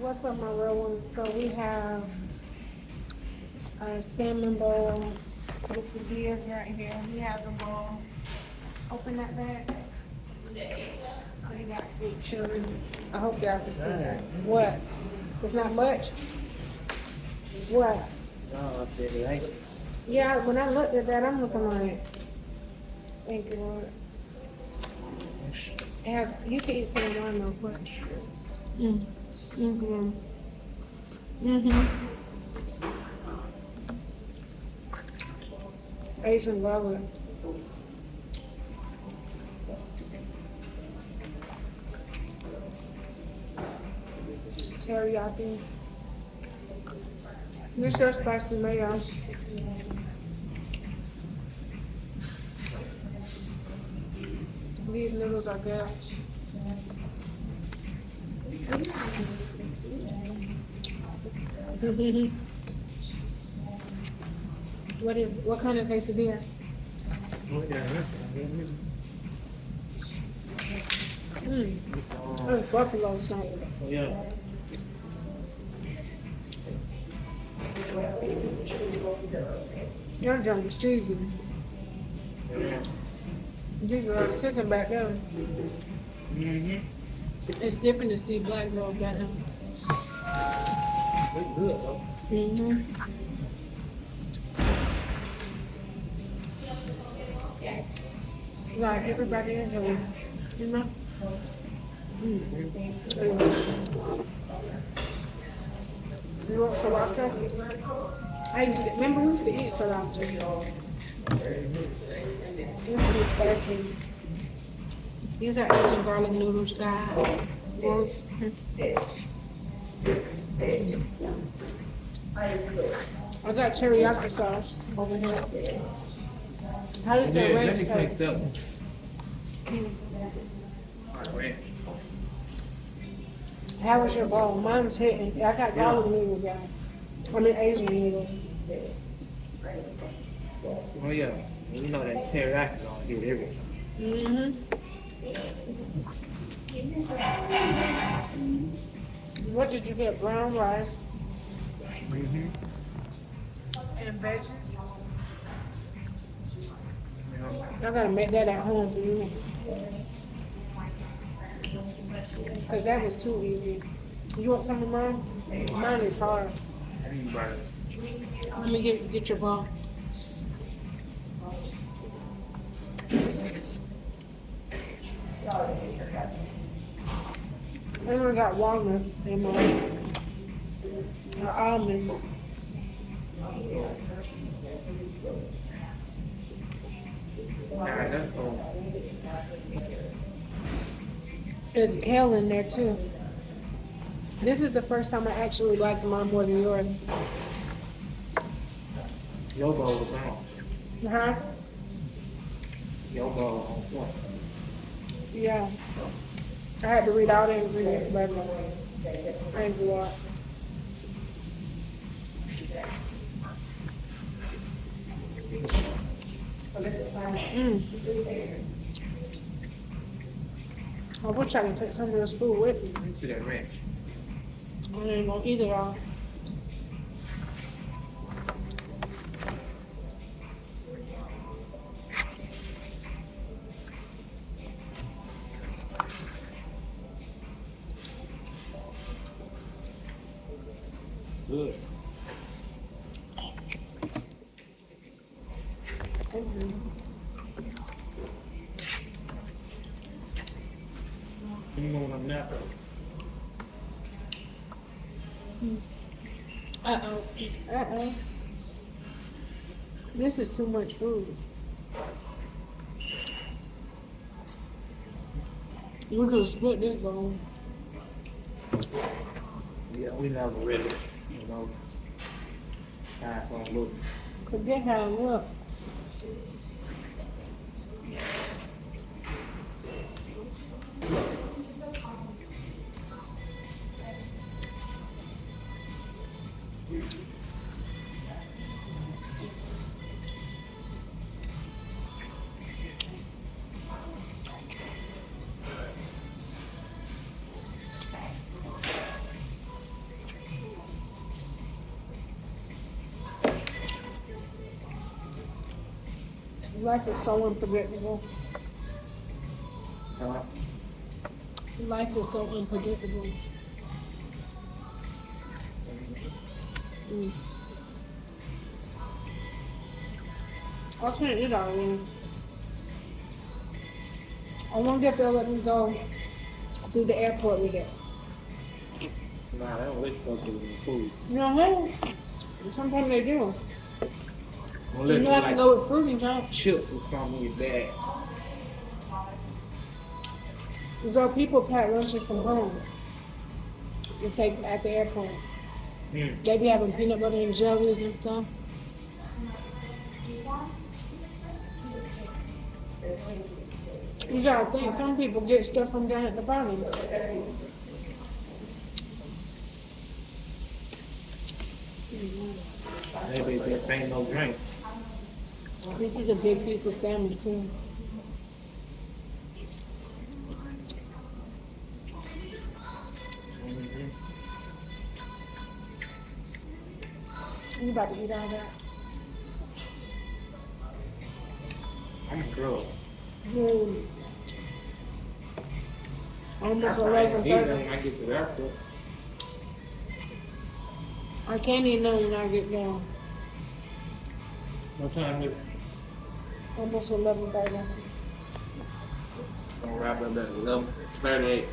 What's up, my real ones? So we have our salmon bowl. Quesadillas right here. He has a bowl. Open that bag. Oh, he got sweet chili. I hope y'all can see that. What? It's not much? What? No, Teriyaki. Yeah, when I looked at that, I'm looking like, thank you, Lord. It has, you can eat some of mine though, but. Mm-hmm. Mm-hmm. Asian love it. Teriyaki. This your spicy mayo. These noodles are good. What kind of quesadilla? Oh, it's buffalo something. Yeah. Your junk is cheesy. You girls cooking back there. It's different to see black girls back there. It's good though. Like everybody in here, you know? You want sriracha? Remember we used to eat sriracha. It used to be spicy. These are Asian garlic noodles, guys. I got teriyaki sauce over here. How does that Let ranch me taste? taste that one. Ranch. How was your bowl? Mine was hitting. I got garlic noodles, guys. I mean Asian noodles. Oh yeah. You know that teriyaki gonna do everything. What did you get? Brown rice and veggies. I gotta make that at home for you. Cause that was too easy. You want some of mine? Mine is hard. Let me get your bowl. And I got walnuts in mine. Or almonds. Nah, that's cool. There's kale in there too. This is the first time I actually liked mine more than yours. Your bowl was on. Huh? Your bowl on point. Yeah. I had to read all the ingredients, but I ain't do all. I wish I could take some of this food with me. Into that ranch. I ain't gonna eat it all. Good. You know what I'm not though. Uh-oh. Uh-oh. This is too much food. We could have split this bowl. Yeah, we never really, you know, half on look. Forget how it looks. Life is so unpredictable. Life is so unpredictable. Mm. I can't eat all of them. I wonder if they'll let me go through the airport with it. Nah, they don't let you go through the food. No, sometimes they do. Unless You know I can go with fruit and junk. chips or something in your bag. So people pack lunches from home and take them at the airport. They be having peanut butter and jellies and stuff. You gotta think, some people get stuff from down at the bottom. Maybe this ain't no drink. This is a big piece of salmon too. You about to eat all that? I'm drunk. Almost I ain't eat 11:30. when I get to the airport. I can't eat none when I get down. What time is it? Almost 11:30. Gonna wrap up at 11:38.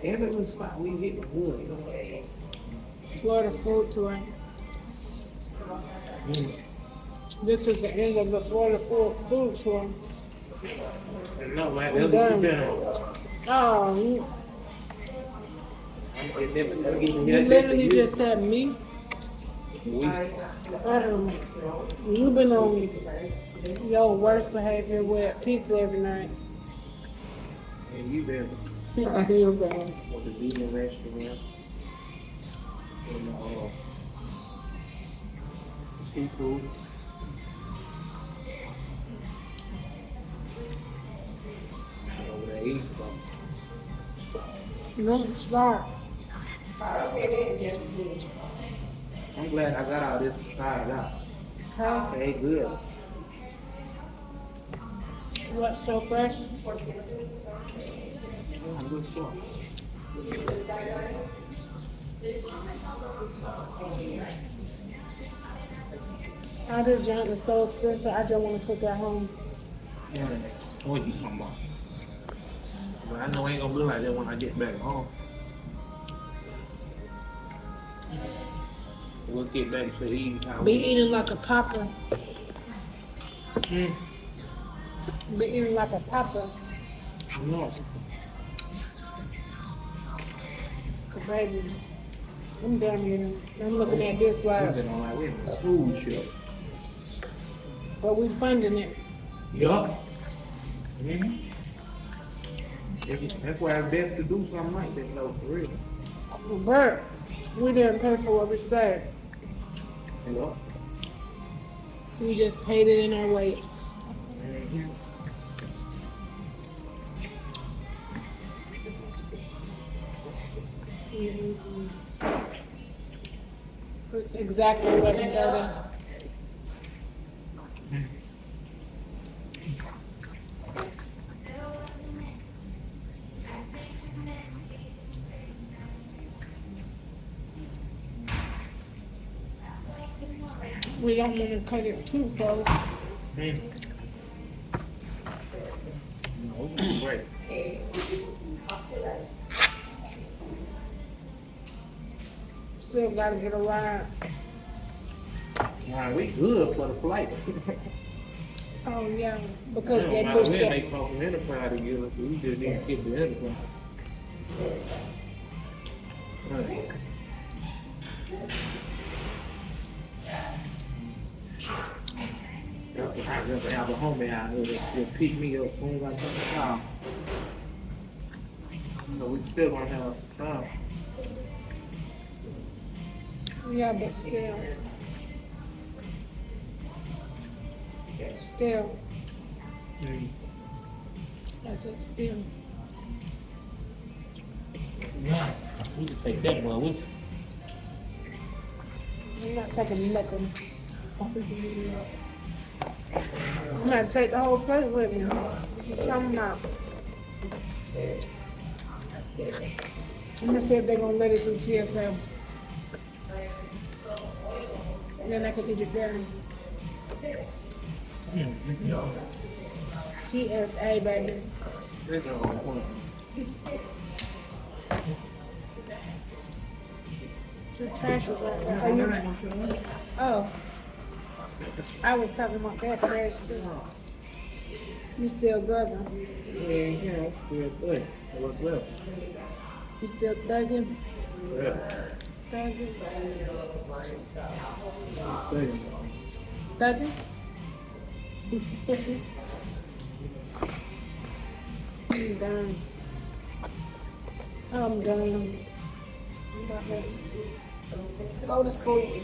Every little spot we hit was good. Florida food tour. This is the end of the Florida food tour. No, man, I'm that's what done. you been on. Oh, you You literally just said me. We, You've been on your worst behavior with pizza every night. and you been You know what I'm saying? with the vegan restaurant. And seafood. Over there eating something. No, start. I'm glad I got all this to try it out. Huh? Okay, good. What, so fresh? Yeah, good stuff. All this junk is so expensive, I just want to cook at home. Yeah. What you talking about? But I know it ain't gonna be like that when I get back home. We'll get back to eating how Be we eating like a popper. Be eating like a popper. No. Baby, I'm done eating. I'm looking at this We've like, been on like we're in a food show. but we funding it. Yup. That's why it's best to do something like that, though, for real. But we didn't pay for what we stayed. Yup. We just paid it in our weight. It's exactly 11:30. We don't want to cut it too close. No, it's great. Still gotta get a ride. Man, we good for the flight. Oh yeah, because It they don't matter pushed when they it. come from Enterprise to get us, we just need to get the Enterprise. Right. That's have a homie out here that still pick me up as soon as I come to town. So we still gonna have some time. Yeah, but still. Still. I said still. Yeah, you can take that one with you. I'm not taking nothing. I'm gonna take the whole plate with me. What you talking about? I'm gonna see if they're gonna let it through TSA. And then I can eat it there. TSA, baby. That's the whole point. The trash is right there. Oh, I was talking about that trash too. You still grubbing? Yeah, it's still good. It look good. You still thugging? Good. Thugging? Good. Thugging? I'm done. I'm done. I'm about to go to sleep.